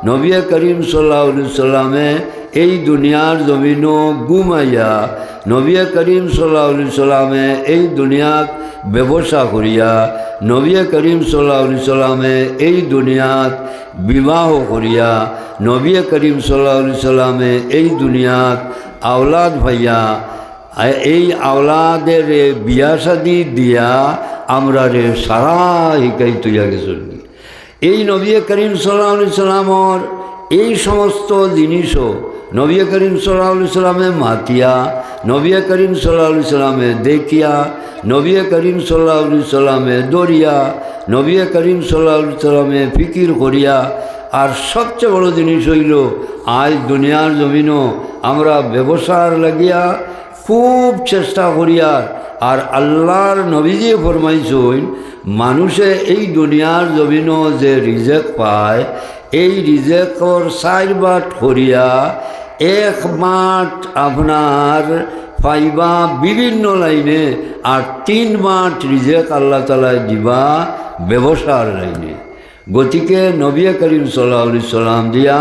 নবী করিম সাল্লাল্লাহু আলাইহি সাল্লামে এই দুনিয়ার জমিনও ঘুমাইয়া নবী করিম সাল্লাল্লাহু আলাইহি সাল্লামে এই দুনিয়াত ব্যবসা করিয়া নবী করিম সাল্লাল্লাহু আলাইহি সাল্লামে এই দুনিয়াত বিবাহ করিয়া নবী করিম সাল্লাল্লাহু আলাইহি সাল্লামে এই দুনিয়াত আওলাদ ভাইয়া এই আওলাদের বিয়া শাদী দিয়া আমরা রে সারা হিকাই তুইয়া গেছেন। এই নবী করিম সাল্লাল্লাহু আলাইহি সাল্লামর এই সমস্ত জিনিসও নবী করিম সাল্লাল্লাহু আলাইহি সাল্লামে মাতিয়া নবী করিম সাল্লাল্লাহু আলাইহি সাল্লামে দেখিয়া নবী করিম সাল্লাল্লাহু আলাইহি সাল্লামে দরিয়া নবী করিম সাল্লাল্লাহু আলাইহি সাল্লামে ফিকির করিয়া। আর সবচেয়ে বড় জিনিস হইল আজ দুনিয়ার জমিনও আমরা ব্যবসার লাগিয়া খুব চেষ্টা করিয়া। আর আল্লাহর নবীজি ফরমাইছেন মানুষে এই দুনিয়ার জমিনও যে রিজেক পায় এই রিজেকর 4 বাট করিয়া 1 বাট আপনার পাইবা বিভিন্ন লাইনে আর 3 বাট রিজেক আল্লাহ তাআলা দিবা ব্যবসার লাইনে। গতিকে নবী করিম সাল্লাল্লাহু আলাইহি সাল্লাম দিয়া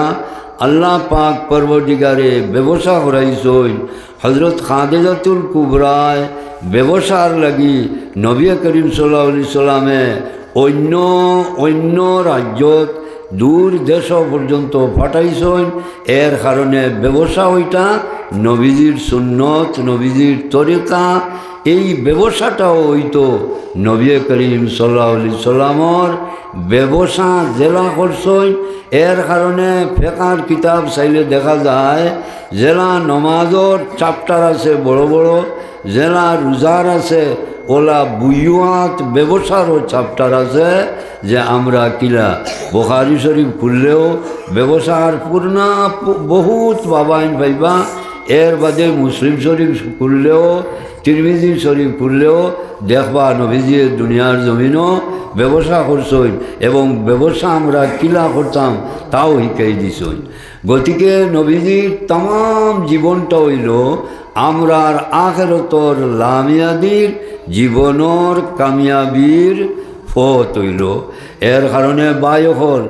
আল্লাহ পাক পরবর্তীকারে ব্যবসা করাইছেন। হযরত খাদিজাতুল কুবরায় ব্যবসার লাগি নবী করিম সাল্লাল্লাহু আলাইহি সাল্লামে অন্য রাজ্যত দূর দেশ পর্যন্ত পাঠাইছেন। এর কারণে ব্যবসা ওইটা নবীজির সুন্নত নবীজির তরিকা। এই ব্যবসাটাও হইতো নবী করিম সাল্লাল্লাহু আলাইহি সাল্লামর ব্যবসা জেলা করছেন। এর কারণে ফেকার কিতাব চাইলে দেখা যায় জেলা নমাজর চ্যাপ্টার আছে বড় বড়, জেলা রোজার আছে ওলা বুইয়াত ব্যবসারও চ্যাপ্টার আছে। যে আমরা কিলা বুখারী শরীফ খুললেও ব্যবসার পূর্ণা বহুত বাবাইন পাইবা। এর বাদে মুসলিম শরীফ খুললেও তিরমিজি শরীফ খুললেও দেখবা নবীজি দুনিয়ার জমিনও ব্যবসা করছেন এবং ব্যবসা আমরা কিলা করতাম তাও শিখাই দিছেন। গতিকে নবীজির তাম জীবনটা হইল আমরার আখিরাতর লামিয়াদির জীবনের কামিয়াবির পথ হইল। এর কারণে বায়ুহল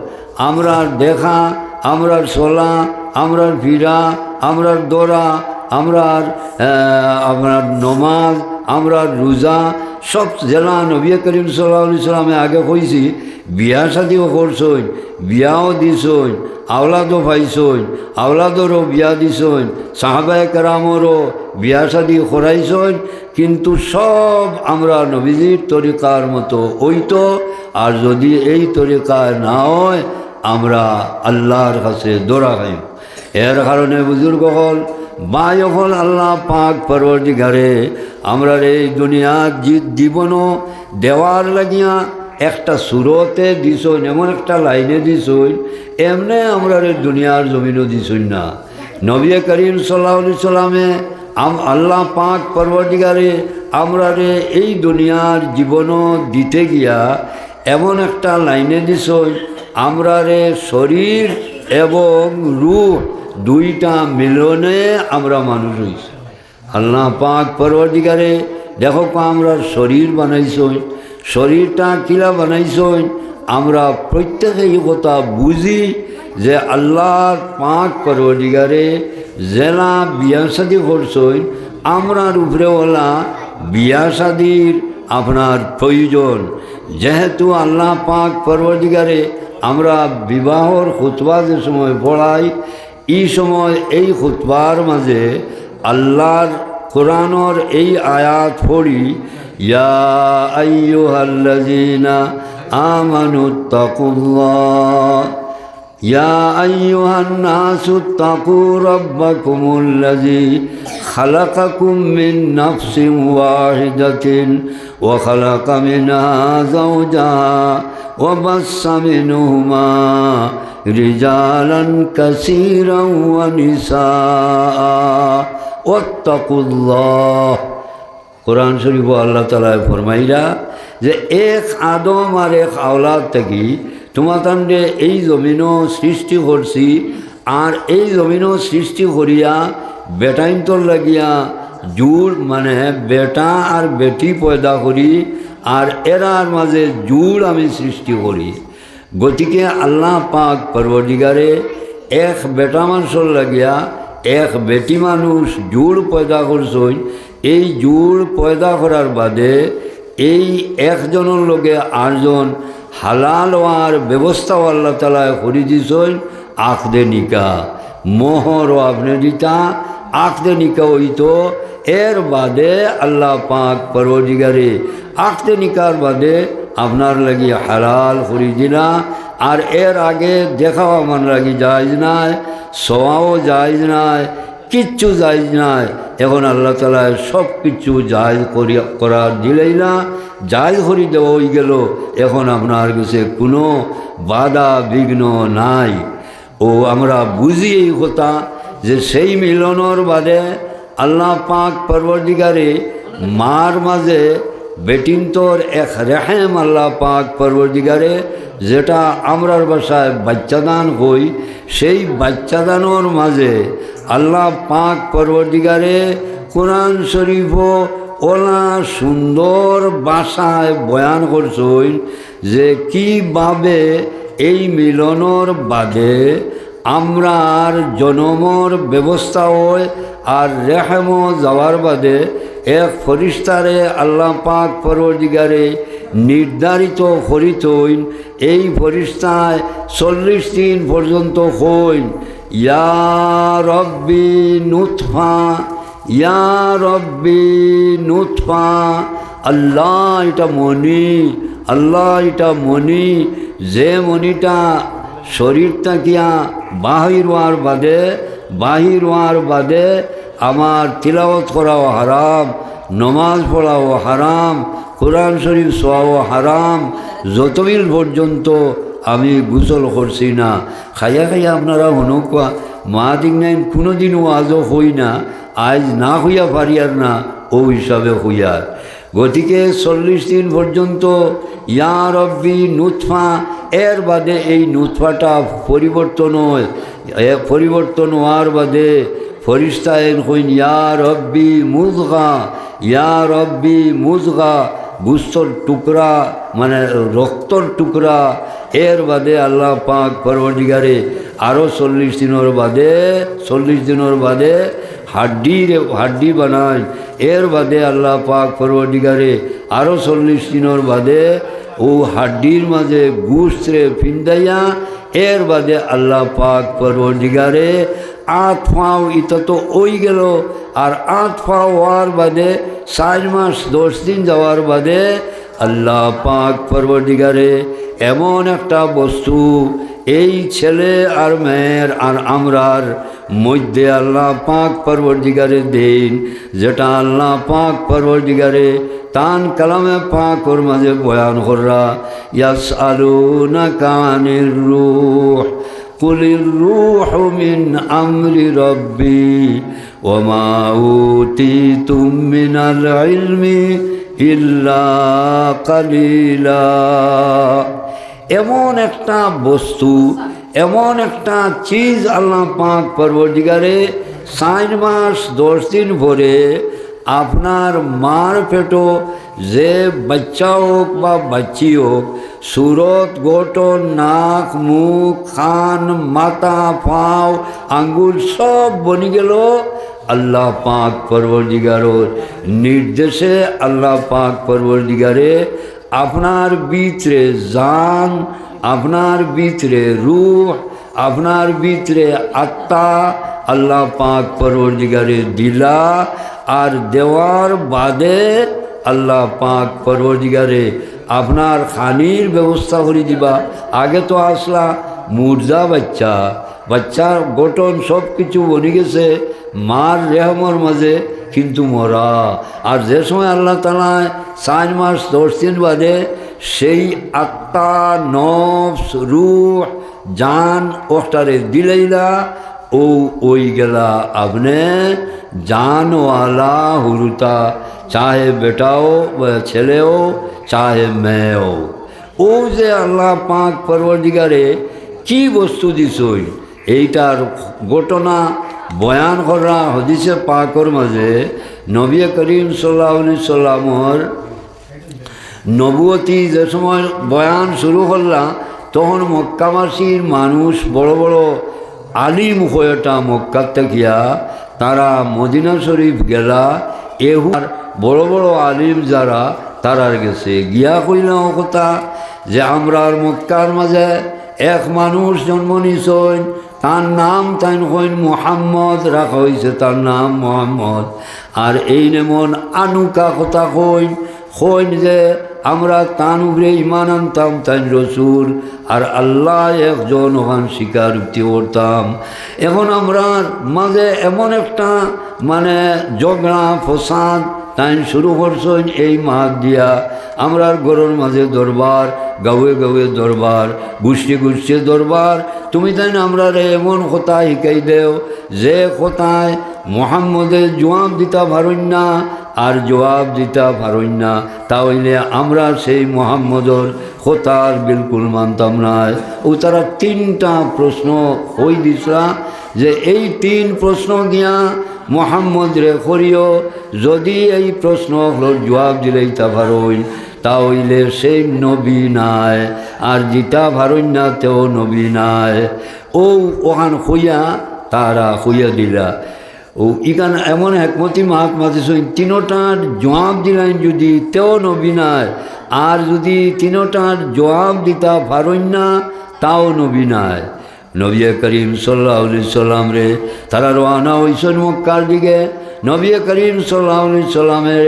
আমরার দেখা আমরার চলা আমরার ফিরা আমরার দৌড়া আমরার আপনার নমাজ আমরার রোজা সব জেলা নবী করিম সাল্লাল্লাহু আলাইহি সাল্লামে আগে কইছি বিয়া শাদিও করছেন, বিয়াও দিছেন, আওলাদও পাইছেন, আওলাদরও বিয়া দিছেন, সাহাবায়ে কেরামরও বিয়া শাদি করাইছেন। কিন্তু সব আমরা নবীজির তরিকার মতো হইতো। আর যদি এই তরিকায় না হয় আমরা আল্লাহর কাছে দৌড়া খাই। এর কারণে বুজুর্গ হল বাই হল আল্লাহ পাক পরবর্তীকারে আমরা এই দুনিয়ার জীবনও দেওয়ার লাগিয়া একটা সুরতে দিছইন, এমন একটা লাইনে দিছইন, এমনি আমরা দুনিয়ার জমিনও দিছইন না। নবী করিম সাল্লাল্লাহু আলাইহি সাল্লামে আল্লাহ পাক পরবর্তীকারে আমরা এই দুনিয়ার জীবনও দিতে গিয়া এমন একটা লাইনে দিছইন আমরা শরীর এবং রূহ দুইটা মিলনে আমরা মানুষ হইছি। আল্লাহ পাক পরবর্তীকারে দেখো আমরা শরীর বানাইছইন, শরীরটা কিলা বানাইছইন আমরা প্রত্যেকেই কথা বুঝি যে আল্লাহর পাক পরবর্তীকারে জেলা বিয়া শাদি করছইন আমরার উপরেওয়ালা বিয়া শাদির আপনার প্রয়োজন। যেহেতু আল্লাহ পাক পরবর্তীকারে আমরা বিবাহর খুতবা যে সময় পড়াই এই সময় এই খুতবার মাঝে আল্লাহর কোরআনের এই আয়াত পড়ি ইয়া আইয়ুহাল্লাযীনা আমানুত্তাকুল্লাহ ইয়া আইয়ুহান নাসুত্তাকু রাব্বাকুমুল্লাযী খালাকাকুম মিন নাফসিন ওয়াহিদাতিন ওয়া খালাকা মিনহা যাওজাহা ওয়া বাসসা মিনহুমা রিজালান কাসীরান ওয়া নিসাআ ওয়াত্তাকুল্লাহ। কোরআন শরীফ আল্লাহ তাআলা ফরমাইরা যে এক আদম আর এক আওলাদ থেকে তোমাদের এই জমিনও সৃষ্টি করছি। আর এই জমিনও সৃষ্টি করিয়া বেটাইন্তর লাগিয়া জুড় মানে বেটা আর বেটি পয়দা করি আর এরার মাঝে জুড় আমি সৃষ্টি করি। গতিকে আল্লাহ পাক পরবর্তীকারে এক বেটা মানুষের লাগিয়া এক বেটি মানুষ জোড় পয়দা করছই। এই জোড় পয়দা করার বাদে এই একজনের লগে আটজন হালাল হওয়ার ব্যবস্থাও আল্লাহ তালায় করে দিছই। আখদে নিকা মোহরও আপনি দিতা, আখদে নিকা হইতো। এর বাদে আল্লাহ পাক পরবর্তীকারে আখদে নিকার বাদে আপনার লাগি হালাল করে দিলা। আর এর আগে দেখাও আমার লাগি জায়জ নাই, সোয়াও জায়জ নাই, কিচ্ছু জায়জ নাই। এখন আল্লাহ তালা সব কিছু জায়জ করার দিলেই না, জায়জ করে দেওয়া হয়ে গেল। এখন আপনার কাছে কোনো বাধা বিঘ্ন নাই। ও আমরা বুঝি এই কথা যে সেই মিলনের বাদে আল্লাহ পাক পরবর্তীকারে মার মাঝে বেটিন্তর এক রেহেম আল্লাহ পাক পরবর্তীকারে, যেটা আমরার বাসায় বাচ্চাদান হই, সেই বাচ্চাদানোর মাঝে আল্লাহ পাক পরবর্তীকারে কোরআন শরীফ ওলা সুন্দর ভাষায় বয়ান করছই যে কীভাবে এই মিলনের বাদে আমরার জনমর ব্যবস্থা হয়। আর রেহেমো যাওয়ার বাদে এক ফরিস্তারে আল্লাহ পাক পরবর্তীকারে নির্ধারিত করিতইন। এই ফরিস্তায় 40 দিন পর্যন্ত হইন ইয়া রব্বি নুতফা, ইয়া রব্বি নুতফা। আল্লাহ এটা মনি, আল্লাহ এটা মনি, যে মনিটা শরীরটা কিয়া বাহির হওয়ার বাদে আমার তিলাওয়াত করাও হারাম, নমাজ পড়াও হারাম, কোরআন শরীফ শোয়াও হারাম। যতদিন পর্যন্ত আমি গোসল করছি না, খাইয়া খাইয়া আপনারা হনুকা মা দিক নাই কোনো দিন আজও হই না, আজ না হইয়া পারিয়ার না ও হিসাবে হইয়ার। গতিকে 40 দিন পর্যন্ত ইয়া রব্বি নুতফা, এর বাদে এই নুতফাটা পরিবর্তন হয়। পরিবর্তন হওয়ার বাদে ফরিস্তা এন হইন ইয়া রব্বি মুজগা, ইয়া রব্বি মুজগা, গুস্তর টুকরা মানে রক্তর টুকরা। এর বাদে আল্লাহ পাক পরবর্তীকারে আরও 40 দিনের বাদে হাড্ডি বানায়। এর বাদে আল্লাহ পাক পরবর্তীকারে আরও 40 দিনের বাদে ও হাড্ডির মাঝে গুস্তরে ফিন্দাইয়া। এর বাদে আল্লাহ পাক পরবর্তীকারে 8 পাও ইটা তো ওই গেল। আর 8 পাও হওয়ার বাদে 4 মাস 10 দিন যাওয়ার বাদে আল্লাহ পাক পরবর্তীকারে এমন একটা বস্তু এই ছেলে আর মেয়ের আর আমরার মধ্যে আল্লাহ পাক পরবর্তীকারে দেন, যেটা আল্লাহ পাক পরবর্তীকারে তান কালামে পাকর মাঝে বয়ান করা। ইয়াসআলুনাকা আনির রূহ কুলির রূহু মিন আমরি রব্বি ওয়া মা উতিতুম মিনাল ইলমি ইল্লা কালিলা। এমন একটা বস্তু, এমন একটা চিজ আল্লাহ পাক পরবর্তীকারে 4 মাস 10 দিন ভরে আপনার মার পেটো যে বাচ্চা হোক বা বাচ্চি হোক, সুরত গঠন, নাক, মুখ, কান, মাথা, পাও, আঙ্গুল সব বনি গেল আল্লাহ পাক পরবর্তীকারের নির্দেশে। আল্লাহ পাক পরবর্তীকারে আপনার ভিতরে জান, আপনার ভিতরে রূহ, আপনার ভিতরে আত্মা আল্লাহ পাক পরবর্তীকারে দিলা। আর দেওয়ার বাদে আল্লাহ পাক পরবর্তীকারে আপনার খানির ব্যবস্থা করে দিবা। আগে তো আসলা মুর্দা বাচ্চার গঠন সব কিছু বনি গেছে মার রেহমর মাঝে, কিন্তু মরা। আর যে সময় আল্লাহ তাআলা 4 মাস 10 দিন বাদে সেই আত্মা, নফস, রূহ, জান ওটারে দিলেইলা ও ওই গেলা আপনি জানওয়ালা হুরুতা, চাহে বেটাও ছেলেও চাহে মেয়েও। ও যে আল্লাহ পাক পরবর্তীকারে কি বস্তু দিছই এইটার ঘটনা বয়ান করা হদিসে পাকর মাঝে। নবী করিম সাল্লাল্লাহু আলাইহি সাল্লামর নবুয়তি যে সময় বয়ান শুরু করলাম, তখন মক্কাবাসীর মানুষ বড় বড় আলিম হয়েটা মক্কার থাকিয়া তারা মদিনা শরীফ গেলা এহুর বড় বড় আলিম যারা তারার গেছে গিয়া কইলাম কথা যে আমরার মক্কার মাঝে এক মানুষ জন্ম নিছেন, তার নাম তাই কইন মুহাম্মদ, রাখা হয়েছে তার নাম মুহাম্মদ। আর এই নেমন আনুকা কথা কইন যে আমরা তান উপরে ইমান আনতাম তাই রসুল, আর আল্লাহ একজন ওখান স্বীকারোক্তি করতাম। এখন আমরার মাঝে এমন একটা মানে ঝগড়া ফসাদ তাই শুরু করছেন এই মাঠ দিয়া। আমরার গরুর মাঝে দরবার, গাঁয়ে গাঁয়ে দরবার, গোষ্ঠী গোষ্ঠী দরবার। তুমি তাই আমরা এমন কথা শিকাই দেও যে কথায় মুহাম্মদের জবাব দিতা পারইন না আর জবাব দিতা পারইন না, তাহলে আমরা সেই মুহাম্মদর কথার বিলকুল মানতাম না। ও তারা তিনটা প্রশ্ন হই দিছরা যে এই তিন প্রশ্ন গিয়া মুহাম্মদ রে করিও, যদি এই প্রশ্ন জবাব দিলেই তা পারইন তাহলে সেই নবী নাই, আর যেটা পারইন না তেও নবী নাই। ও ওখান হইয়া তারা হইয়া দিলা। ও ইখান এমন একমতি মহাত্মা তিনোটার জবাব দিলেন যদি তেও নবী নাই, আর যদি তিনোটার জবাব দিতা পারইন না তাও নবী নাই। নবী করিম সাল্লাল্লাহু আলাইহি সাল্লাম রে তারা রওনা হইছেন মক্কার দিকে। নবী করিম সাল্লাল্লাহু আলাইহি সাল্লামের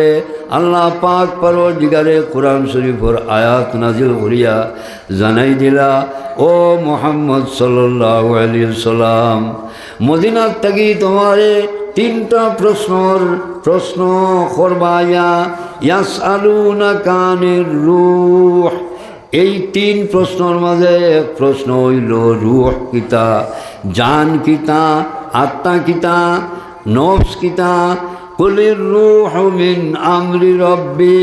আল্লাহ পাক পরওয়ারদিগারে কোরআন শরীফের আয়াত নাজিল করিয়া জানাই দিলা, ও মুহাম্মদ সাল্লাল্লাহু আলাইহি সাল্লাম, মদিনার থাকি তোমারে তিনটা প্রশ্ন করবায়া। ইয়াসআলুনাকা আনির রূহ, এই তিন প্রশ্নের মাঝে এক প্রশ্ন হইল রূহ কিতা, জান কিতা, আত্মা কিতা, নফস কিতা। কুলির রূহু মিন আমরি রব্বি,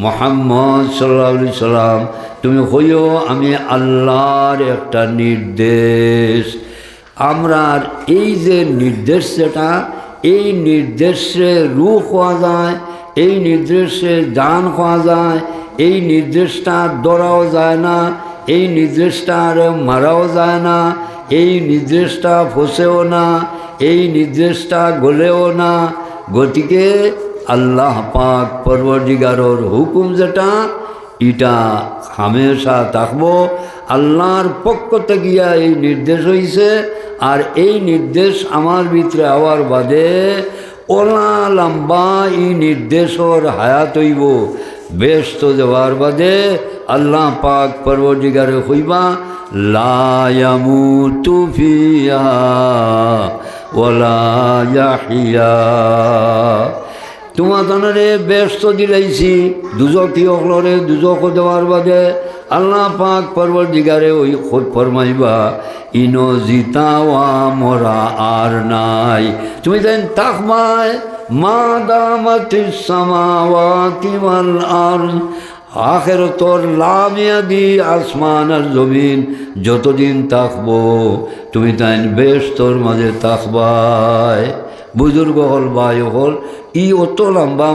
মুহাম্মদ সাল্লাল্লাহু আলাইহি সাল্লাম তুমি হইও আমি আল্লাহর একটা নির্দেশ। আমরার এই যে নির্দেশ যেটা, এই নির্দেশে রূহ হওয়া যায়, এই নির্দেশে জান হওয়া যায়, এই নির্দেশটা ধরাও যায় না, এই নির্দেশটা আর মারাও যায় না, এই নির্দেশটা ফসেও না, এই নির্দেশটা গলেও না। গতিকে আল্লাহ পাক পরওয়ারদিগারের হুকুম যেটা এটা হামেশা থাকবো। আল্লাহর পক্ষ থেকে এই নির্দেশ হইছে, আর এই নির্দেশ আমার ভিতরে হওয়ার বাদে ওলা লম্বা এই নির্দেশর হায়াত হইব। ব্যস্ত যাওয়ার বাদে আল্লাহ পাক পরওয়ারদিগারে হইবা লা ইয়ামুতু ফিহা ওয়ালা ইয়াহইয়া। তোমাদের ব্যস্ত দিলাইছি দুজকি অকলরে দুজক দেওয়ার বাদে আল্লাহ পাক পরওয়ারদিগারে ওই ফরমাইবা ইনো জিতাওয়া মরা আর নাই। তুমি দেন তাকমায় মা দামাতিস সামাওয়াতি ওয়াল আরদ, আখিরাতর লামিয়াদি আসমান আর জমিন যতদিন থাকবো তুমি তাই ব্যস্তর মাঝে থাকবাই। বুজুর্গ হল ভাই হল ই অত লম্বা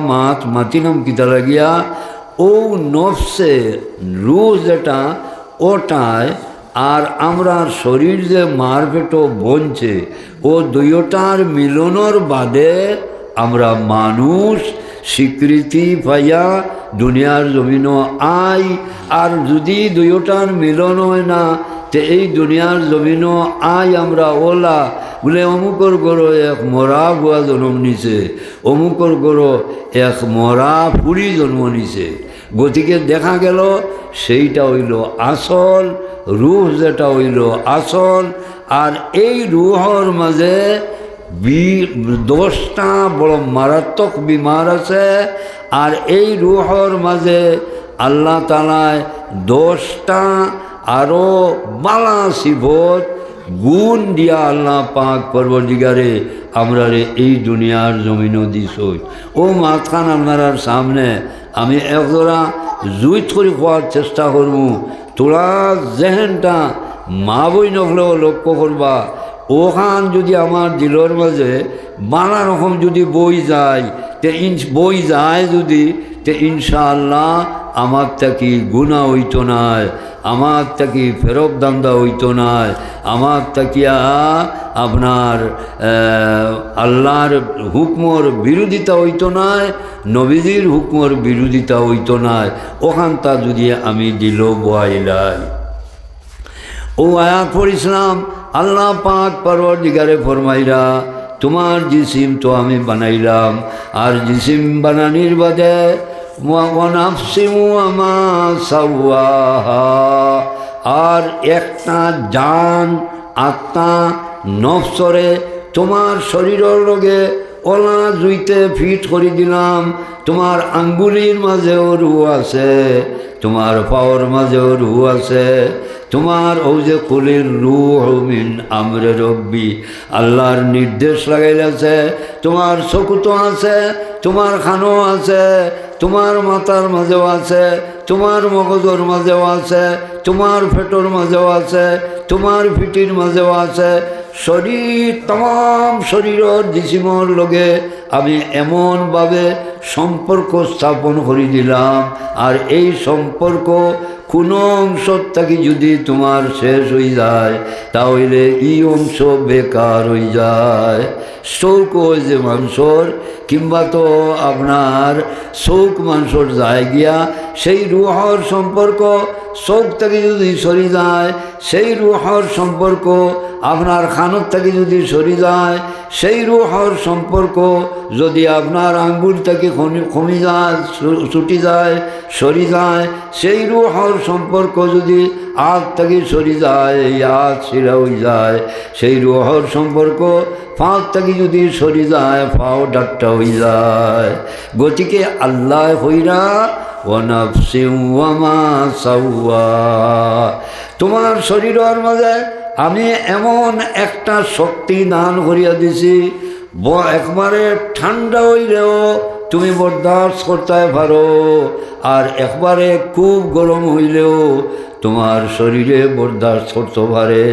মাতিনাম কিতা লাগিয়া ও নফসে রুহ যেটা ওটায় আর আমরা শরীর যে মারপেটো বনছে ও দুইটার মিলনের বাদে আমরা মানুষ স্বীকৃতি পাইয়া দুনিয়ার জমিনও আই। আর যদি দুইটার মিলন হয় না তে এই দুনিয়ার জমিনও আই আমরা ওলা বলে অমুকর গরো এক মরা গুয়া জন্ম নিছে, অমুকর গরো এক মরা পুরী জন্ম নিছে। গতিকে দেখা গেল সেইটা হইল আসল রুহ, যেটা হইল আসল। আর এই রুহর মাঝে 10টা বড় মারাত্মক বিমার আছে। আর এই রুহর মাঝে আল্লাহ তাআলায় 10টা আরও বালা সিফত গুণ দিয়া আল্লাহ পাক পরওয়ারদিগারে আমরা এই দুনিয়ার জমিনও দিস। ও মাথান আপনার সামনে আমি একজোড়া জুইত করে খোয়ার চেষ্টা করব। তোরা জেহেনটা মা বই নকলেও লক্ষ্য করবা, ওখান যদি আমার দিলর মাঝে বানা রকম যদি বই যায় তে বই যায় যদি তে ইনশাআল্লাহ আমার থাকি গুণা হইতো নাই, আমার থাকি ফেরব দান্দা হইতো নাই, আমার থাকিয়া আপনার আল্লাহর হুকমর বিরোধিতা হইতো নাই, নবীজির হুকমর বিরোধিতা হইতো নাই। ওখানটা যদি আমি দিল বয়াইলাই ও আয়াত পড়িছিলাম, আল্লাহ পাক পরওয়ারদিগারে ফরমাইরা তোমার জিসিম তো আমি বানাইলাম, আর জিসিম বানানির বাদে আর একটা জান আত্মা নফসরে তোমার শরীরের লগে ওলা জুইতে ফিট করে দিলাম। তোমার আঙ্গুলির মাঝেও রু আছে, তোমার পাওয়ার মাঝেও রু আছে, তোমার ও যে কুলির রূহ মিন আমরে রব্বি আল্লাহর নির্দেশ লাগাইলেছে। তোমার চকু তো আছে, তোমার খানও আছে, তোমার মাথার মাঝেও আছে, তোমার মগজের মাঝেও আছে, তোমার পেটের মাঝেও আছে, তোমার পিঠির মাঝেও আছে। শরীর তাম শরীরের জিসিমর লগে আমি এমনভাবে সম্পর্ক স্থাপন করে দিলাম, আর এই সম্পর্ক কোনো অংশ থাকি যদি তোমার শেষ হয়ে যায় তাহলে এই অংশ বেকার হয়ে যায়। শৌক হয় যে মাংসর, কিংবা তো আপনার শৌক মাংসর যায় গিয়া, সেই রুহর সম্পর্ক শৌক থেকে যদি সরি যায়, সেই রুহর সম্পর্ক আপনার খানত থেকে যদি সরি যায়, সেই রুহর সম্পর্ক যদি আপনার আঙ্গুল থেকে কমে যায়, ছুটি যায়, সরি যায়, সেই রুহর সম্পর্ক যদি আগ থেকে সরি যায়, এই আগ শিরা হয়ে যায়, সেই রুহর সম্পর্ক পাঁচ থেকে যদি সরি যায়, পাও ডাক্টা হয়ে যায়। গতিকে আল্লাহ হইরা ওয়ানাফসিন ওয়া মা সাওয়া, তোমার শরীরের মাঝে আমি এমন একটা শক্তি দান করিয়া দিছি, একবারে ঠান্ডা হইলেও তুমি বরদাস্ত করতে পারো, আর একবারে খুব গরম হইলেও তোমার শরীরে বরদাস্ত করতে পারে।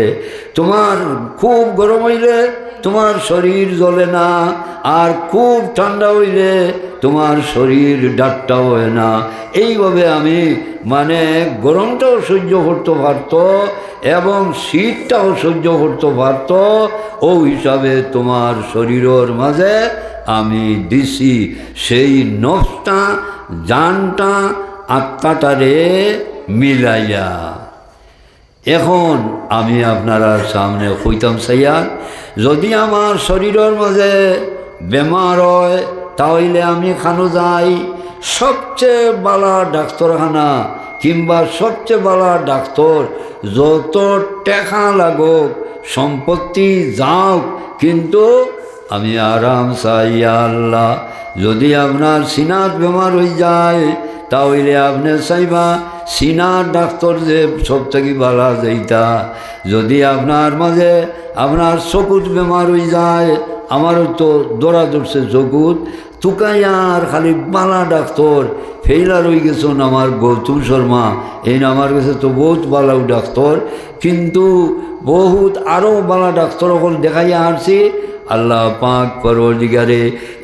তোমার খুব গরম হইলে তোমার শরীর জ্বলে না, আর খুব ঠান্ডা হইলে তোমার শরীর ডাক্তাও হয় না। এইভাবে আমি মানে গরমটাও সহ্য করতে পারত এবং শীতটাও সহ্য করতে পারত। ও হিসাবে তোমার শরীরের মাঝে আমি দিছি সেই নফসটা, জানটা, আত্মাটারে মিলাইয়া। এখন আমি আপনারা সামনে কইতাম চাইয়া, যদি আমার শরীরের মাঝে বেমার হয় তাহলে আমি খানো যাই সবচেয়ে বালা ডাক্তারখানা, কিংবা সবচেয়ে বালা ডাক্তার, যত টাকা লাগুক, সম্পত্তি যাও, কিন্তু আমি আরাম চাই। আল্লাহ যদি আপনার সিনাত বেমার হয়ে যায় তাহলে আপনি চাইবা সিনার ডাক্তার যে সব থেকে বালা যাইতা। যদি আপনার মাঝে আপনার চকুত বেমার হয়ে যায়, আমারও তো দৌড়া দৌড়ছে চকুত, তুকাইয়ার খালি বালা ডাক্তার ফেইলার হয়ে গেছেন আমার গৌতম শর্মা, এই আমার কাছে তো বহুত বালাও ডাক্তার, কিন্তু বহুত আরও বালা ডাক্তার সকল দেখাইয়া আসছি। আল্লাহ পাক পরওয়ারদিগারে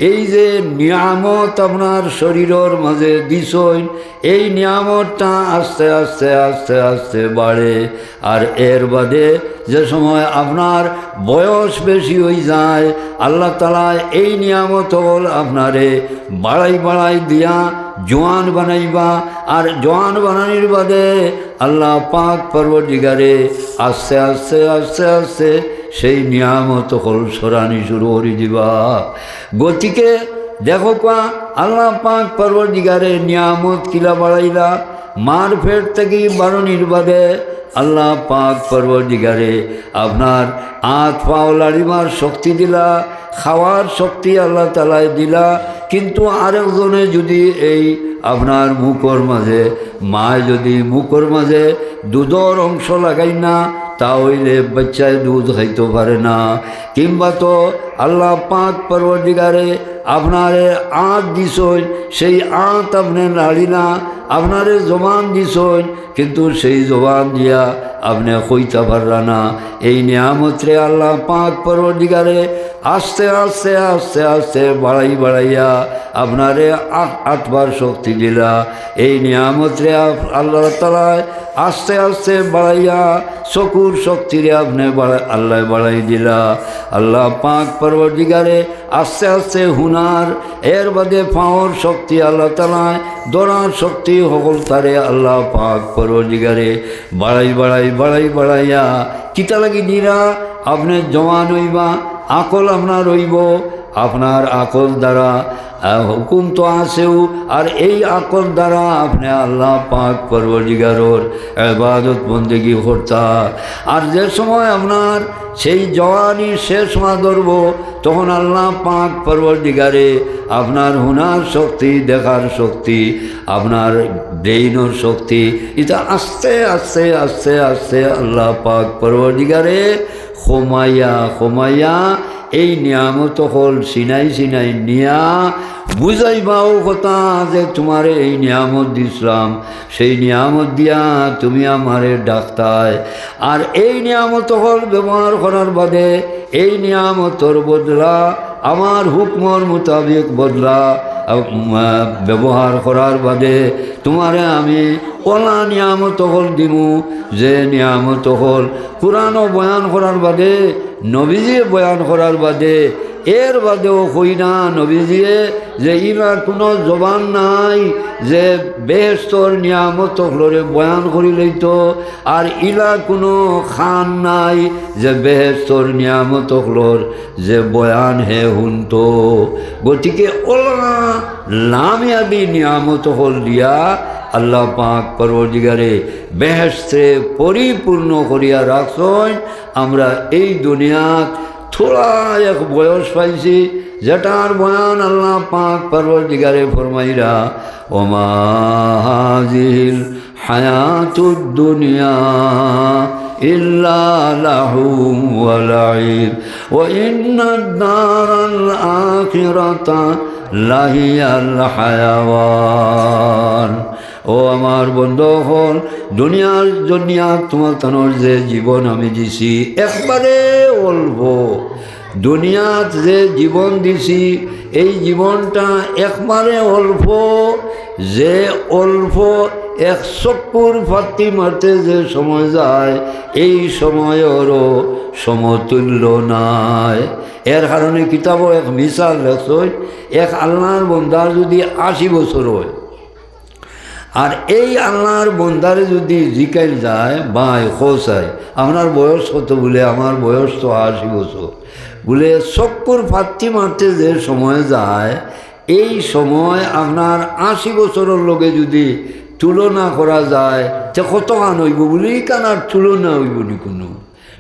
এই যে নিয়ামত আপনার শরীরের মাঝে দিছেন, এই নিয়ামতটা আস্তে আস্তে আস্তে আস্তে বাড়ে। আর এর বাদে যে সময় আপনার বয়স বেশি হয়ে যায়, আল্লাহ তাআলা এই নিয়ামত হল আপনারে বাড়াই বাড়াই দিয়া জোয়ান বানাইবা। আর জোয়ান বানানির বাদে আল্লাহ পাক পরওয়ারদিগারে আস্তে আস্তে আস্তে আস্তে সেই নিয়ামত হল সরানি শুরু করে দিবা। গতিকে দেখো কোয়া আল্লাহ পাক পরওয়ারদিগারে নিয়ামত কিলা বাড়াইলা, মার ফের থেকে বারণির বাদে আল্লাহ পাক পরওয়ারদিগারে আপনার হাত পাও লাড়িমার শক্তি দিলা, খাওয়ার শক্তি আল্লাহ তাআলা দিলা। কিন্তু আরেকজনে যদি এই আপনার মুখর মাঝে, মায় যদি মুখর মাঝে দুধের অংশ লাগাই না তাহলে বাচ্চায় দুধ খাইতে পারে না। কিংবা তো আল্লাহ পাক পরওয়ারদিগারে আপনারে আঁত দিছই, সেই আঁত আপনি নাড়ি না, আপনারে জবান দিছই, কিন্তু সেই জবান দিয়া আপনি কইতে পারলা না। এই নিয়ামতরে আল্লাহ পাক পরওয়ারদিগারে আস্তে আস্তে আস্তে আস্তে বাড়াইয়া আপনারে 8বার শক্তি দিলা। এই নিয়ামতরে আল্লাহ তাআলা আস্তে আস্তে বাড়াইয়া চকুর শক্তিরে আপনি আল্লাহ বাড়াই দিলা। আল্লাহ পাক পরবর্তীকারে আস্তে আস্তে হুনার, এর বাদে পাওয়ার শক্তি আল্লাহ তাআলা দৌড়ার শক্তি সকল তারে আল্লাহ পাক পরবর্তীকারে বাড়াইয়া কিতা লাগি দিরা আপনি জওয়ান হইবা, আকল আপনার রইব, আপনার আকল দ্বারা হুকুম তো আসেও, আর এই আকল দ্বারা আপনি আল্লাহ পাক পরবর্তীকারর ইবাদত বন্দেগী করতা। আর যে সময় আপনার সেই জওয়ানি শেষ মা ধরব, তখন আল্লাহ পাক পরবর্তীকারে আপনার হুনার শক্তি, দেখার শক্তি, আপনার ব্রেইনের শক্তি, এটা আস্তে আস্তে আস্তে আস্তে আল্লাহ পাক পরবর্তীকারে খমাইয়া এই নিয়ামত হল সিনাই নিয়া বুঝাইবাও কথা যে তোমারে এই নিয়ামত দিছিলাম, সেই নিয়ামত দিয়া তুমি আমারে ডাকতায়। আর এই নিয়ামত হল ব্যবহার করার বাদে এই নিয়ামতর বদলা আমার হুকমর মোতাবেক বদলা ব্যবহার করার বাদে তোমারে আমি ওলা নিয়ামত হল দিমু, যে নিয়ামত হল কোরআনও বয়ান করার বাদে, নবীজি বয়ান করার বাদে, এর বাদেও কই না নবীজিয়ে যে ইনার কোনো জবান নাই যে বেহেশতর নিয়ামত হলরে বয়ান করি লইত, আর ইলা কোনো খান নাই যে বেহেশতর নিয়ামত হলর যে বয়ান হে হুনত। গতিকে ওলা লামিয়াদি নিয়ামত হল দিয়া আল্লাহ পাক পরবর্তীকারে বেহেশতে পরিপূর্ণ করিয়া রাখছেন। আমরা এই দুনিয়াত থোড়া এক বয়স পাইছি, যেটার বয়ান আল্লাহ পাক পরবর্তীকারে ফরমাইরা ওমা হাযিল হায়াতুদ দুনিয়া ইল্লা লাহু ওয়া লাইব ওয়া ইন্নাদ দারাল আখিরাতা লাহিয়াল হায়াওয়ান। ও আমার বন্ধু হল, দুনিয়ার তোমার তানোর যে জীবন আমি দিছি একবারে অল্প। দুনিয়াত যে জীবন দিছি এই জীবনটা একবারে অল্প, যে অল্প এক চক্কুর ফাত্তি মারতে যে সময় যায় এই সময়েরও সমতুল্য নাই। এর কারণে কিতাবও এক মিসাল লেখছেন, এক আল্লাহর বন্দার যদি 80 বছর হয়, আর এই আল্লাহর বন্দারে যদি জিকাইল যায় ভাই খোসাই আপনার বয়স কত, বলে আমার বয়স তো 80 বছর, বলে চক্কুর ফাত্তি মারতে যে সময় যায় এই সময় আপনার 80 বছরের লগে যদি তুলনা করা যায় যে কত গান হইব, বলে কানার তুলনা হইব নি কোনো।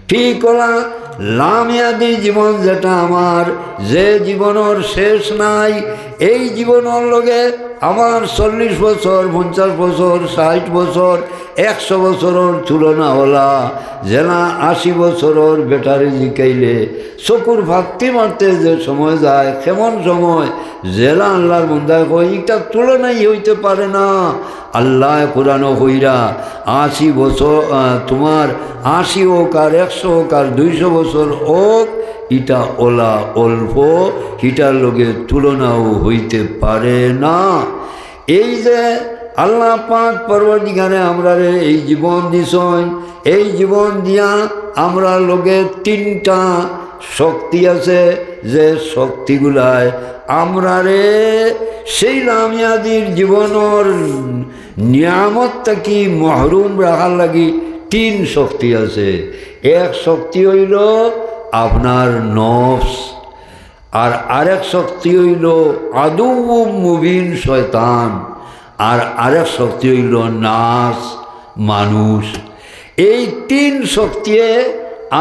ঠিক ওলা লামিয়াদি জীবন যেটা আমার, যে জীবনের শেষ নাই, এই জীবনের লগে আমার 40 বছর 50 বছর 60 বছর 100 বছরের তুলনা হলা যেনা 80 বছরের বেটারে জিকাইলে চকুর ফাত্তি মারতে যে সময় যায়, কেমন সময় জেলা আল্লাহর বন্দায় কই এটা তুলনাই হইতে পারে না। আল্লাহ কোরআন হইরা 80 বছর তোমার 80 হোক আর 100 হোক আর 200 বছর হোক, ইটা ওলা অল্প, ইটার লগে তুলনাও হইতে পারে না। এই যে আল্লাহ পাক পরবর্তীকারে আমরা এই জীবন দিছেন, এই জীবন দিয়া আমরা লগে 3টা শক্তি আছে, যে শক্তিগুলায় আমরা সেই লামিয়াদির জীবনের নিয়ামতটা কি মহরুম রাখার লাগি 3 শক্তি আছে। এক শক্তি হইল আপনার নফস, আর আরেক শক্তি হইল আদু মুবিন শয়তান, আর আরেক শক্তি হইল নাস মানুষ। এই 3 শক্তিয়ে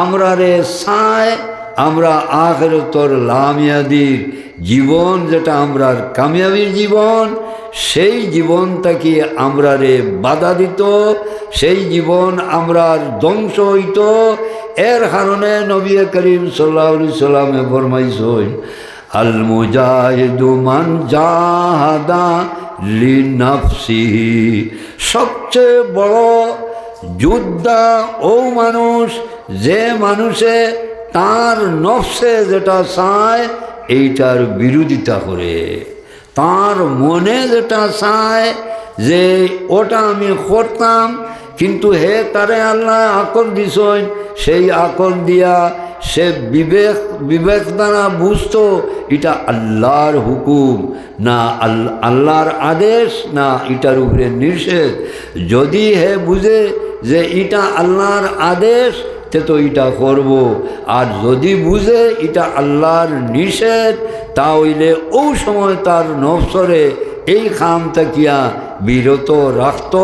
আমরা চায় আমরা আখিরাতের লামিয়াদির জীবন, যেটা আমরার কামিয়াবির জীবন, সেই জীবনটাকে আমরা বাধা দিত, সেই জীবন আমরার ধ্বংস হইত। এর কারণে নবী করিম সাল্লাল্লাহু আলাইহি সাল্লামে ফরমাইছেন আল মুজাহিদু মান জাহাদা লিনাফসিহি, সবচেয়ে বড় যোদ্ধা ও মানুষ যে মানুষে তার নফসে যেটা চায় এইটার বিরোধিতা করে, তার মনে যেটা চায় যে ওটা আমি করতাম, কিন্তু হে তারে আল্লাহ আকল দিছেন, সেই আকল দিয়া সে বিবেক দ্বারা বুঝতো এটা আল্লাহর হুকুম না আল্লাহর আদেশ না এটার উপরে নিষেধ। যদি হে বুঝে যে এটা আল্লাহর আদেশ তে তো এটা করব, আর যদি বুঝে এটা আল্লাহর নিষেধ তাহলে ওই সময় তার নফসরে এই খাম তাকিয়া বিরত রাখত,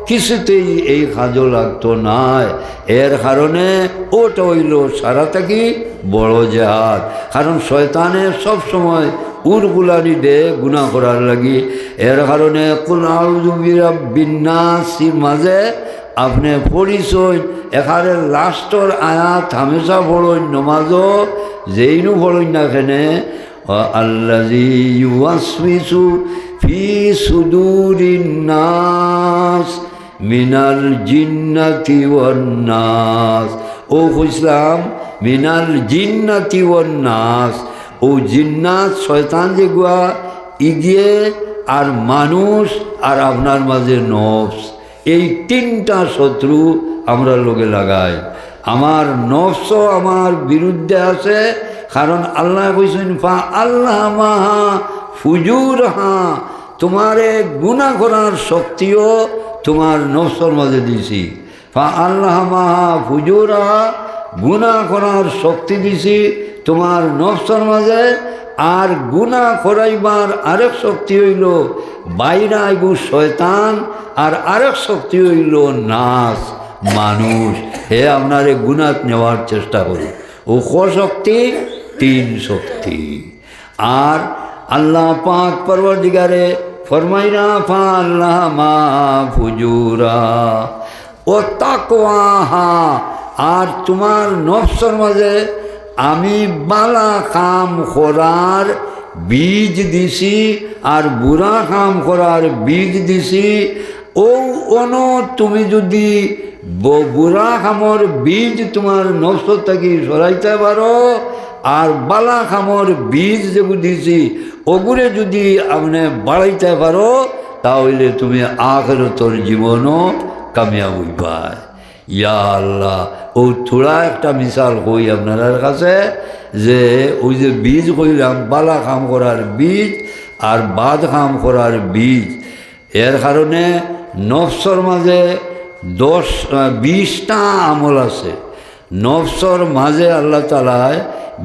কিছুতেই এই কাজও লাগতো না। এর কারণে ওটা হইল সারা থাকি বড় জেহাদ। কারণ শয়তানে সব সময় উড়গুলানি দে গুনাহ করার লাগি। এর কারণে কুল আউযু বিরাব্বিন নাসের মাঝে আপনি পড়িছই এখানে লাস্টর আয়াত হামেশা পড়ই নমাজও যেইনু পড়ই না এখানে আল্লাযী ইউওয়াসওয়িসু ফি সুদুরিন নাস মিনাল জিন্নাতি ওয়ান নাস। ও কইছিলাম মিনাল জিন্নাতি ওয়ান নাস, ও জিন্নাত শয়তান যেগুয়া ইগিয়ে আর মানুষ আর আপনার মাঝে নফস, এই তিনটা শত্রু আমরা লোকে লাগাই। আমার নফসও আমার বিরুদ্ধে আছে, কারণ আল্লাহ কইছেন ফা আল্লাহ মাহা ফুজুর হা, তোমারে গুনাহ করার শক্তিও তোমার নফসর মাঝে দিছি। ফা আল্লাহ মাহা ফুজুর হা, গুনাহ করার শক্তি দিছি তোমার নফসর মাঝে। আর গুনাহ করাইবার আরেক শক্তি হইল বাইরা আইবু শয়তান, আর আরেক শক্তি হইল নাস মানুষ। হে আপনারে গুনাহ নেওয়ার চেষ্টা করি। ও শক্তি তিন শক্তি। আর আল্লাহ পাক পরওয়ারদিগারে ফরমাইনা ফা আল্লাহ মা ফুজুরা ও তাকওয়াহা, আর তোমার নফসর মাঝে আমি বালা কাম করার বীজ দিছি আর বুড়া কাম করার বীজ দিছি। ও অন তুমি যদি বুড়া কামর বীজ তোমার নফস থাকি সরাইতে পারো, আর বালা কামর বীজ যেগুলো দিছি ওগুলো যদি আপনি বাড়াইতে পারো, তাহলে তুমি আখিরাতের জীবনও কামিয়াব হইবা। ইয়া আল্লাহ, ও থোড়া একটা মিসাল কই আপনার কাছে, যে ওই যে বীজ কইলাম বালা কাম করার বীজ আর বাদ কাম করার বীজ, এর কারণে নফসর মাঝে 20টা আমল আছে। নফসর মাঝে আল্লাহ তাআলায়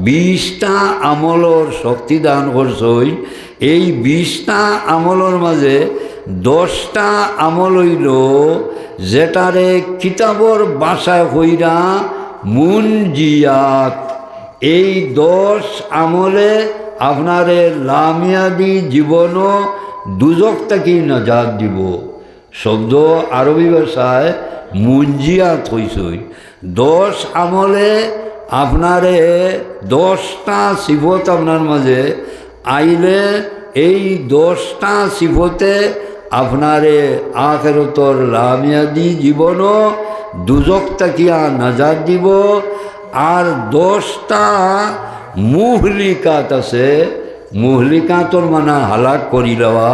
20টা আমলর শক্তি দান করছই। এই 20টা আমলর মাঝে 10টা আমল হইল যেটারে কিতাবর ভাষায় হইরা মুনজিয়াত। এই 10 আমলে আপনারে লামিয়াদি জীবনও দুজক থেকে নাজাত দিব। শব্দ আরবি ভাষায় মুনজিয়াত হইছই। 10 আমলে আপনারে 10টা সিফত আপনার মাঝে আইলে এই 10টা সিফতে আপনারে আখিরাতের লামিয়াদি জীবনও দুজক তাকিয়া নাজাত দিব। আর 10টা মুহলিকাত আছে, মুহলিকাতর মানে হালাক করি লওয়া।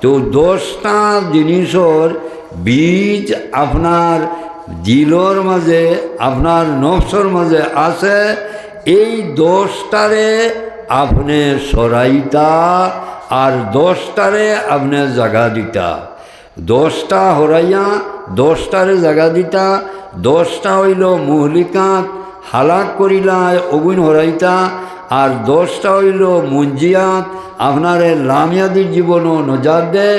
তো 10টা জিনিসর বীজ আপনার দিলর মাঝে আপনার নফসর মাঝে আছে। এই 10টারে আপনি সরাইতা আর 10টারে আপনি জাগা দিতা। 10টা হরাইয়া 10টারে জাগা দিতা। 10টা হইল মুহলিকাত হালাক করিলায় অগুন হরাইতা, আর 10টা হইল মুনজিয়াত আপনারে লামিয়াদির জীবনও নজাত দে,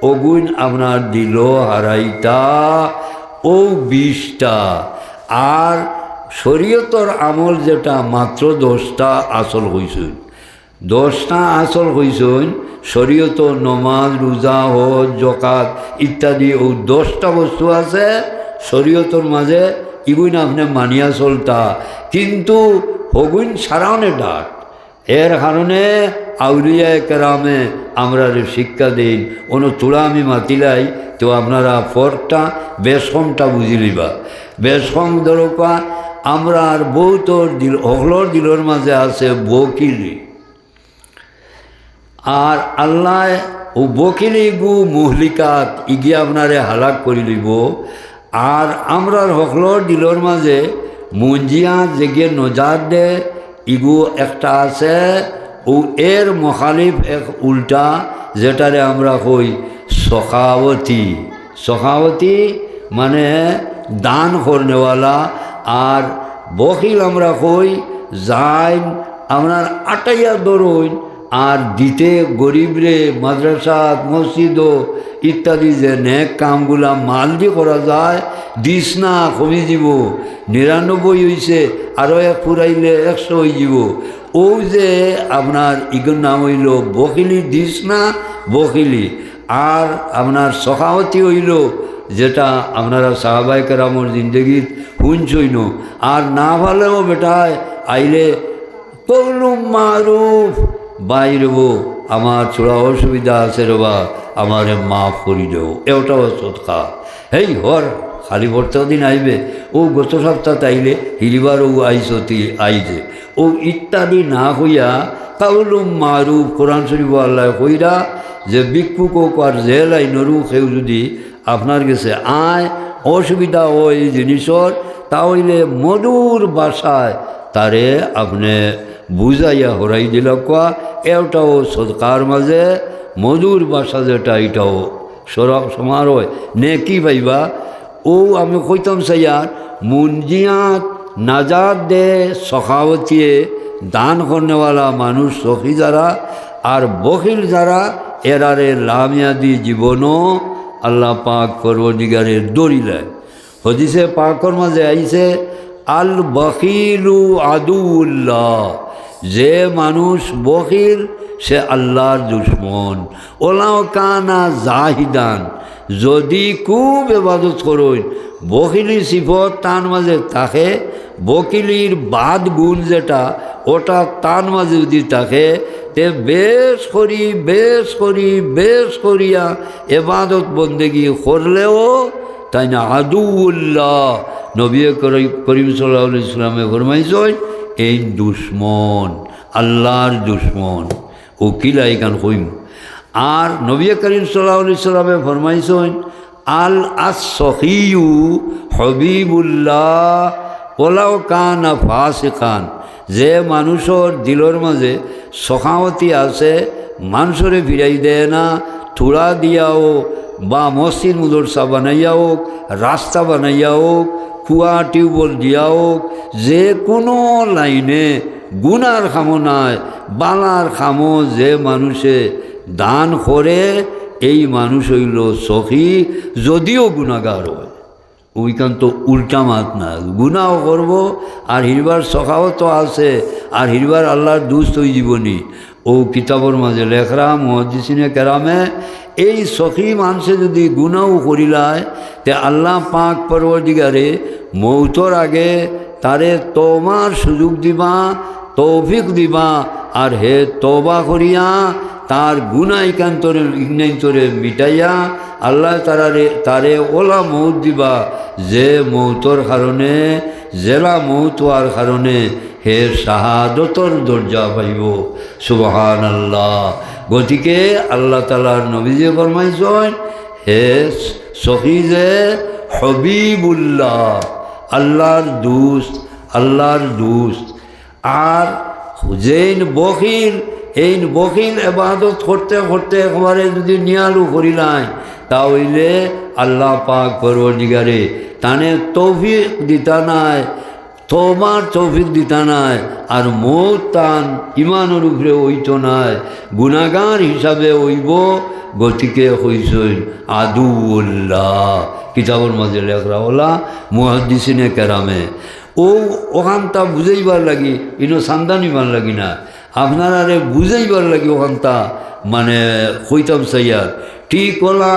অগুন আপনার দিল হারাইতা। ও 20টা। আর শরীয়তর আমল যেটা মাত্র 10টা আসল হইছেন। 10টা আসল হইছেন শরীয়ত নমাজ রোজা হজ জকাত ইত্যাদি। ও 10টা বস্তু আছে শরীয়তর মাঝে, ইগুন আপনি মানিয়া চলতা, কিন্তু হগুন সারাওনে ডাক। এর কারণে আউলিয়া কেরামে আমরা শিক্ষা দিন। কোনো তোড়া আমি মাতিলাই তো আপনারা ফরটা বেশমটা বুঝি লিবা। বেশম দরকা আমরার বহুতর দিল হকলর দিলর মাঝে আছে বকিলি আর আল্লাহ ও বকিলি গু মুহলিকাত ইগিয়ে আপনারে হালাক করে লিব আর আমরার হকলর দিলর মাঝে মুঞ্জিয়া যেগিয়ে নজার দে ইগু একটা আছে ও এর মুখালিফ এক উল্টা যেটারে আমরা কই সখাওয়তি সখাওয়তি মানে দান করনেওয়ালা আর বখিল আমরা কই যাইন আপনার আটাইয়া দরইন আর দিতে গরিবরে মাদ্রাসা মসজিদ ইত্যাদি যে নেক কামগুলা মাল দিয়ে করা যায় দিস না কমি যাব ৯৯ হয়েছে আরও এক ফুরাইলে ১০০ হয়ে যাব ও যে আপনার ইগর নাম হইল বকিলি দিস না বকিলি আর আপনার সখাওয়াতি হইল যেটা আপনারা সাহাবাই কেরামর জিন্দগিত শুনছইন আর না ভালেও বেটায় আইলে কৌলুম মারুফ বাইরব আমার ছোড়া অসুবিধা আছে রবা আমারে মাফ করি দেও এটাও সৎকা হেই হর খালি বর্তমান দিন আইবে ও গত সপ্তাহ আইলে হিরিবার ও আইসতি আইজে ও ইত্যাদি না হইয়া কাউলুম মারুফ কোরআন শরীফ আল্লাহ কইরা যে ভিক্ষুক আর জেল আইনরু সেও যদি আপনার কাছে আয় অসুবিধা হয় এই জিনিসর তাহলে মধুর ভাষায় তারে আপনি বুঝাইয়া হরাই দিল কোয়া এটাও সৎকার মাঝে মধুর ভাষা যেটা এটাও সমারোহ নে কি ভাইবা ও আমি কইতাম সাইয়ার মুঞ্জিয়াত নাজাদ দে সখাওয়তিয়ে দান করনেওয়ালা মানুষ সখী যারা আর বখিল যারা এরারে লামিয়াদি জীবনও আল্লাহ পাক পরবর্তীকারে দরিলেন হদিসে পাকর মাঝে আইছে আল বখিলু আদুল্লাহ যে মানুষ বখিল সে আল্লাহর দুশ্মন ওলাও কানা জাহিদান যদি খুব ইবাদত করুন বখিলি সিফত তার মাঝে থাকে বকিলির বাদ গুণ যেটা ওটা তার মাঝে যদি থাকে তে বেশ করিয়া এবাদত বন্দেগি করলেও তাই না আদুল্লাহ নবী করিম সাল্লাল্লাহু আলাইহি ওয়াসাল্লামে ফরমাইছেন এই দুশ্মন আল্লাহর দুশ্মন ও কিলাই গান কইম আর নবী করিম সাল্লাল্লাহু আলাইহি ওয়াসাল্লামে ফরমাইছেন আল আসখিয়ু হাবিবুল্লাহ ওলাও কানা ফাসিকান যে মানুষের দিলর মাঝে সখাওয়াতি আছে মানুষরে ফিরাই দেয় না থুড়া দিয়া হোক বা মসজিদ মুদরসা বানাইয়া হোক রাস্তা বানাইয়া হোক কুয়া টিউবওয়েল দিয়া হোক যে কোনো লাইনে গুনার খামো নাই বালার খামো যে মানুষে দান করে এই মানুষ হইল সখী যদিও গুণাগার হয় ওইখান তো উল্টা মাত না গুনাও করব আর হিরবার সখাও তো আছে আর হিরবার আল্লাহর দুস্ত হয়ে জীবনী ও কিতাবর মাঝে লেখরা মুহাদ্দিসিনে কেরামে এই সখী মানুষে যদি গুনাও করিলায় তে আল্লাহ পাক পরবর্তীকারে মৌতর আগে তারে তোমার সুযোগ দিবা তৌফিক দিবা আর হে তওবা করিয়া তার গুনাহ ইকান্তরে মিটাইয়া আল্লাহ তারে ওলা মৌত দিবা যে মৌতর কারণে জেলা মৌত হওয়ার কারণে হে শাহাদতর দরজা পাইব সুবহানাল্লাহ। গতিকে আল্লাহ তাআলার নবীজি ফরমাইছেন হে সখী যে হাবিবুল্লাহ আল্লাহর দোস্ত আর যেইন বখিল এই বখিল এবাদত করতে করতে একবারে যদি নিয়ালু করিলাই তাহলে আল্লাহ পাক পরবর্তীকারে তানে তৌফিক দিতা নাই তোমার তৌফিক দিতা নাই আর মৌত তান ইমানের উপরে হইত নাই গুনাগার হিসাবে হইব। গতিকে হইছেন আদুউল্লাহ কিতাবর মাঝে লেখরা ওলা মুহাদ্দিসিনে কেরামে ওখানটা বুঝাইবার লাগি ইনো সান্দানিবার লাগি না আপনারা বুঝাইবার লাগি ওখানটা মানে কইতাম সাইয়ার ঠিক ওলা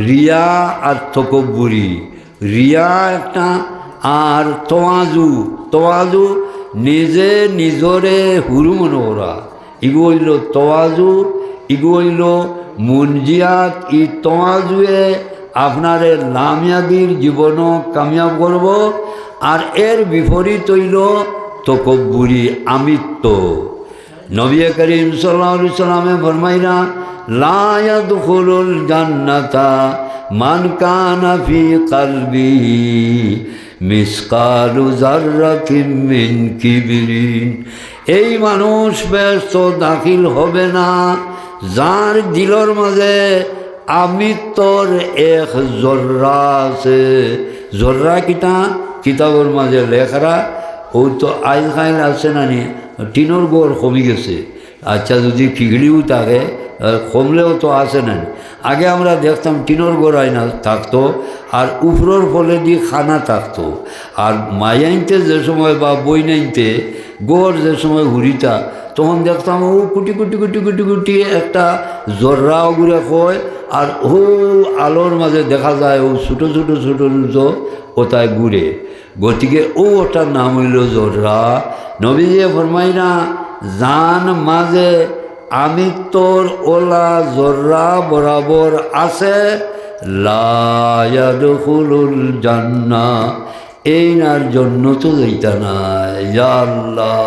রিয়া আর তকব্বুরি রিয়া একটা আর তোয়াজু নিজে নিজরে হুরু মনে করা ইগু হইল তোয়াজু ইগু হইল মুনজিয়াত ই তোয়াজুয়ে আপনারে লামিয়াদির জীবনও কামিয়াব করব আর এর বিপরীত হইল তকব্বুরি, আমিত্ব। নবী করিম সাল্লাল্লাহু আলাইহি সাল্লামে ফরমাইনা, লা ইয়াদখুলুল জান্নাতা মান কানা ফি কলবিহি মিসকালু যাররাতিন মিন কিবরিন। এই মানুষ ব্যস্ত দাখিল হবে না যার দিলর মাঝে আমিত্বর এক জর্রা আছে। জর্রা কিতা কিতাবর মাঝে লেখরা, ও তো আইল খাইল আছে না নি, টিনোর গোর কমে গেছে। আচ্ছা যদি খিগড়িও থাকে কমলেও তো আসে না। আগে আমরা দেখতাম টিনোর গোড় আইনা থাকতো আর উপরের ফলে দিয়ে খানা থাকতো। আর মায়াইনতে যে সময় বা বই নাইনতে গোড় যে সময় হুড়িতা, তখন দেখতাম ও কুটি কুটি কুটি কুটি কুটি একটা জর্রাও ঘুরে কয়, আর ও আলোর মাঝে দেখা যায় ও ছোটো ছোটো ছোটো ছোটো ওটায় ঘুরে। গতিকে ও ওটার নাম হইল জর্রা। নবীজি ফরমাই না, জান মাঝে আমিত্বর ওলা জর্রা বরাবর আছে, লা ইয়াদখুলুল জান্নাহ, এই নার জন্য তো যাইতা না, ইয়া আল্লাহ।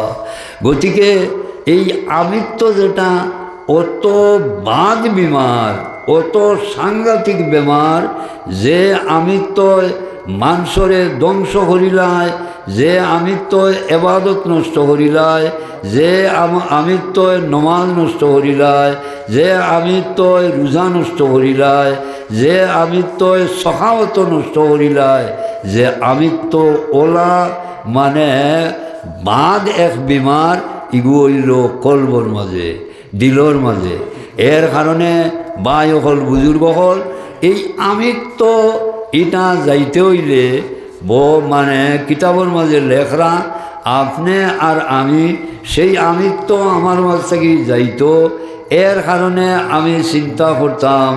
গতিকে এই আমিত্ব যেটা অত বাদ বিমার, অত সাংঘাতিক বেমার, যে আমিত্ব মানুষরে ধ্বংস করিলায়, যে আমিত্ব এবাদত নষ্ট করিলায়, যে আমিত্ব নমাজ নষ্ট করিলায়, যে আমিত্ব রোজা নষ্ট করিলায়, যে আমিত্ব সখাওত নষ্ট করিলায়, যে আমিত্ব ওলা মানে বাদ এক বিমার, ইগু হইল কলবর মাঝে, দিলর মাঝে। এর কারণে বাই হল বুজুর্গ হল, এই আমিত্ব এটা যাইতে হইলে মানে কিতাবর মাঝে লেখরা, আপনি আর আমি সেই আমিত্ব আমার মাঝ থেকে যাইতো। এর কারণে আমি চিন্তা করতাম,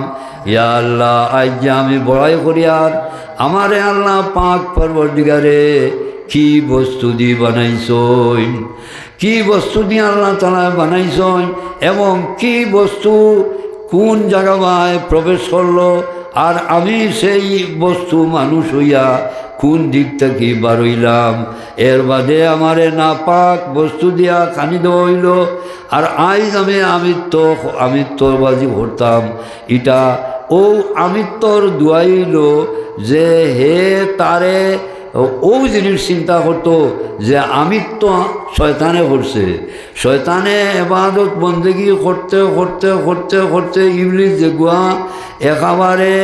ইয়া আল্লাহ, আজ যে আমি বড়াই করি, আর আমারে আল্লাহ পাক পরবর্তীকারে কি বস্তু দিয়ে বানাইছই, কি বস্তু দিয়ে আল্লাহ তাআলা বানাইছই, এবং কি বস্তু কোন জায়গায় প্রবেশ করলো, আর আমি সেই বস্তু মানুষ হইয়া কোন দিক থেকে বারইলাম। এর বাদে আমারে নাপাক বস্তু দিয়া খানি দেওয়া হইল, আর আজ আমি আমিত্ববাজি করতাম। এটা ও আমিত্বর দুয়াইল যে হে তারে ও জিনিস চিন্তা করতো যে আমিত্ব শয়তানে করছে। শয়তানে এবাদত বন্দেগি করতে করতে করতে করতে ইবলিস যেগুয়া একেবারে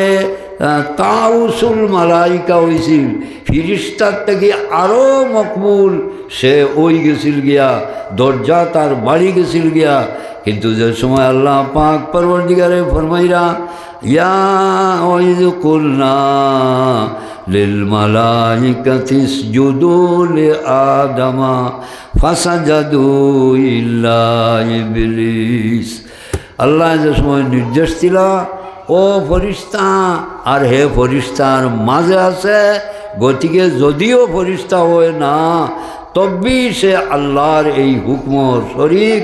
তাউসুল মালাইকা হয়েছিল, ফিরিস্তার থেকে আরও মকবুল সে ওই গেছিল গিয়া, দরজা তার বাড়ি গেছিল গিয়া। কিন্তু যে সময় আল্লাহ পাক পরবর্তীকারে ফরমাইরা, ইয়া ওয়াইজ কুলনা লিল মালাইকাতি ইসজুদু লিআদামা ফাসাজাদু ইল্লা ইবলিস। আল্লাহ যে সময় নির্দেশ দিলা, ও ফরিস্তা আর হে ফরিস্তার মাঝে আছে, গতিকে যদিও ফরিস্তা হয় না তবে সে আল্লাহর এই হুকমর শরীক।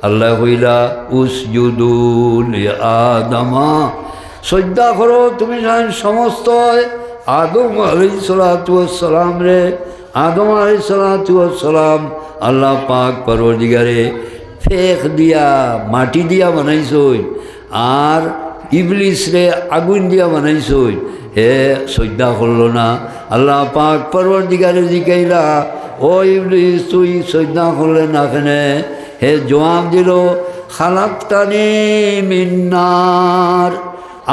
আল্লাহ হইলা উসজুদু লিআদামা, সজদা করো তুমি জান সমস্ত আদম আলাইহিস সালাতু ওয়াস সালাম রে। আদম আলাইহিস সালাতু ওয়াস সালাম আল্লাহ পাক পরওয়ারদিগারে ফেক দিয়া মাটি দিয়া বানাইছই, আর ইবলিস রে আগুন দিয়া বানাইছই। হে সজদা করলো না। আল্লাহ পাক পরওয়ারদিগারে জিকাইলা, ও ইবলিস তুই সজদা করলে না কেনে? হে জবাব দিল, খালাকতানি মিন নার,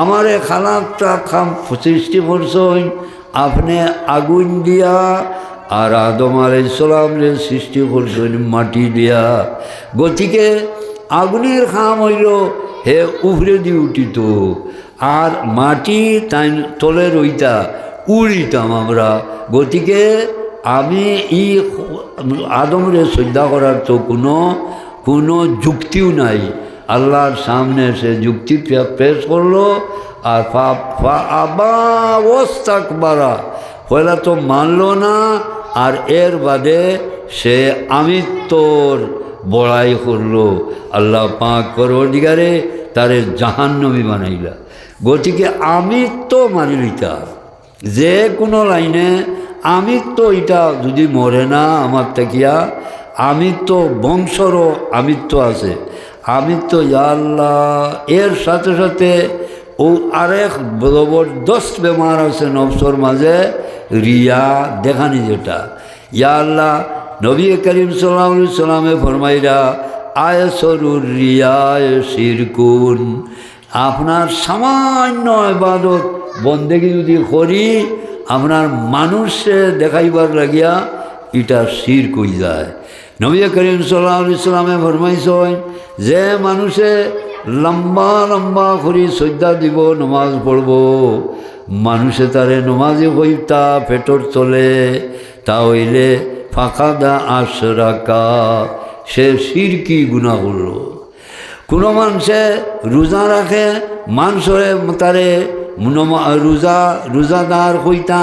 আমারে খালাকটা সৃষ্টি করছই আপনি আগুন দিয়া, আর আদম আলাইহিস সালাম রে সৃষ্টি করছেন মাটি দিয়া। গতিকে আগুনের খাম হইল হে উপরে দিয়ে উঠিত, আর মাটি তাই তলে রইতা উড়িতাম আমরা। গতিকে আমি ই আদমরে শ্রদ্ধা করার তো কোনো যুক্তিও নাই। আল্লাহর সামনে সে যুক্তি পেশ করলো, আর আবাস্তাকবারা পয়লা তো মানল না, আর এর বাদে সে আমিত্বর বড়াই করলো। আল্লাহ পাক পরওয়ারদিগারে তারে জাহান্নামী বানাইলা। গতিকে আমিত্ব মানি লইতা, যে কোনো লাইনে আমিত্ব এটা যদি মরে না আমার থাকিয়া, আমিত্ব বংশরও আমিত্ব আছে, আমিত্ব ইয়া আল্লাহ। এর সাথে সাথে ও আরেক জবরদস্ত বেমার আছে নফসর মাঝে, রিয়া দেখানি যেটা। ইয়া আল্লাহ নবী করিম সাল্লাল্লাহু আলাইহি সাল্লামে ফরমাইরা আয়সরুর রিয়ায় শিরকুন, আপনার সামান্য ইবাদত বন্দেগী যদি করি আপনার মানুষে দেখাইবার লাগিয়া এটা শিরক হয়ে যায়। নবী করিম সাল্লাল্লাহু আলাইহি সাল্লামে ফরমাইছেন যে মানুষে লম্বা লম্বা করে সজ্জা দিব, নমাজ পড়ব, মানুষে তারে নমাজে হইতা পেটর চলে, তা হইলে ফাঁকাদা আশরাকা, সে শিরকি গুনাহ করল। কোনো মানুষে রোজা রাখে, মানুষরে তারে রোজাদার হইতা